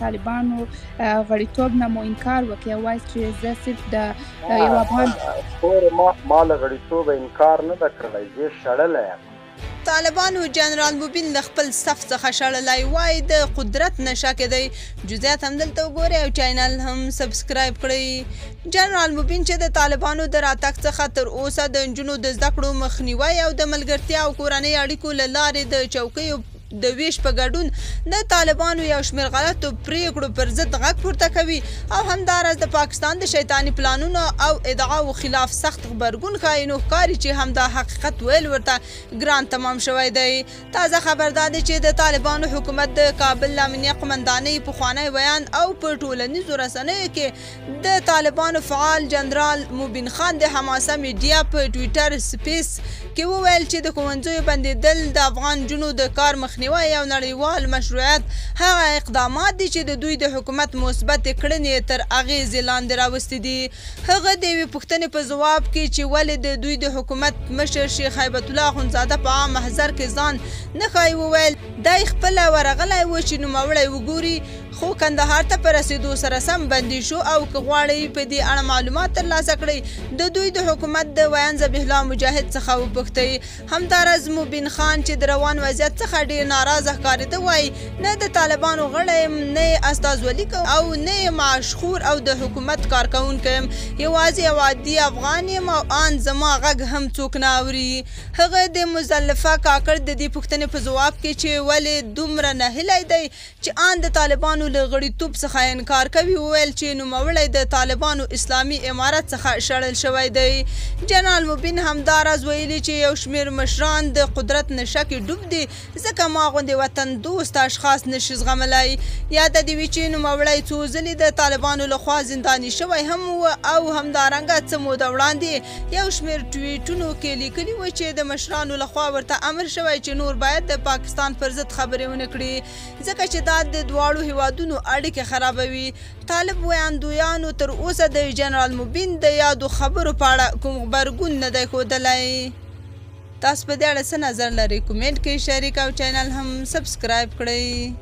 طالبانو غړیتوب نه مو انکار وکړي او وایي چې زه صرف د یو افغان ما له غړیتوبه انکار نه ده کړی، زه شړلی یم. طالبانو جنرال موبین له خپل صف څخه شړلی، وایي د قدرت نشه کې دی. جزئیات هم دلته وګورئ او چینل هم سبسکرایب کړئ. جنرال موبین چې د طالبانو د راتګ څخه تر اوسه د نجونو د زده کړو مخنیوي او د ملګرتیا او کورنۍ اړیکو له لارې د چوکیو د ویش په ګډون د طالبانو یو شمېر غلطو پریکړو پر ضد غږ پورته کوي او همداراز د پاکستان د شیطاني پلانونو او ادعاو خلاف سخت غبرګون ښایي. نو ښکاري چې همدا حقیقت ویل ورته ګران تمام شوی دی. تازه خبر دا دی چې د طالبانو حکومت د کابل امنیه قمندانۍ پخوانی بیان او په ټولنیزو رسنیو کې د طالبانو فعال جنرال موبین خان د حماسه میډیا په ټویټر سپیس کې وویل چې د ښوونځیو بندېدل د افغان نجونو د کار مخنیوي او نړیوال مشروعیت هغه اقدامات دي چې د دوی د حکومت مثبت کړنې تر اغېزې لاندې راوستي دي. هغه د یوې پوښتنې په ځواب کې چې ولې د دوی د حکومت مشر شیخ هیبت الله اخندزاده په عام محضر کې ځان نه ښایي وویل دی خپله ورغلی و چې نوموړی وګوري، خو کندهار ته په رسېدو سره سم بندي شو او که غواړئ په دې اړه معلومات ترلاسه کړئ د دوی د حکومت د ویان ذبیح الله مجاهد څخه وپوښتئ. همداراز موبین خان چې د روان وضعیت څخه ډېر ناراضه ښکارېده وایي نه د طالبانو غړی یم، نه یې استازولي کوم او نه یې معاشخور او د حکومت کارکوونکی یم، یوازې یو عادي افغان یم او ان زما غږ هم څوک نه اوري. هغه د مزلفه کاکړ د دې پوښتنې په ځواب کې چې ولې دومره نهیلی دی چې ان د طالبانو له غړیتوب څخه انکار کوي وویل چې نوموړی د طالبانو اسلامي امارت څخه شړل شوی دی. جنرال موبین همداراز ویلي چې یو شمېر مشران د قدرت نشه کې ډوب دي ځکه ما غوندې وطن دوست اشخاص نشي زغملی. یاده دې وي چې نوموړی څو ځلې د طالبانو لخوا زنداني شوی هم و او همدارنګه څه موده وړاندې یو شمېر ټویټونو کې لیکلي و چې د مشرانو لخوا ورته امر شوی چې نور باید د پاکستان پر ضد خبرې ونه کړي ځکه چې دا د دواړو هیوادونو اړیکې خرابوي. طالب ویاندویانو تر اوسه د جنرال موبین د یادو خبرو په اړه کوم غبرګون نه دی ښودلی. تاسو په دې اړه څه نظر لرئ؟ کومنټ کې شریک او چینل هم سبسکرایب کړئ.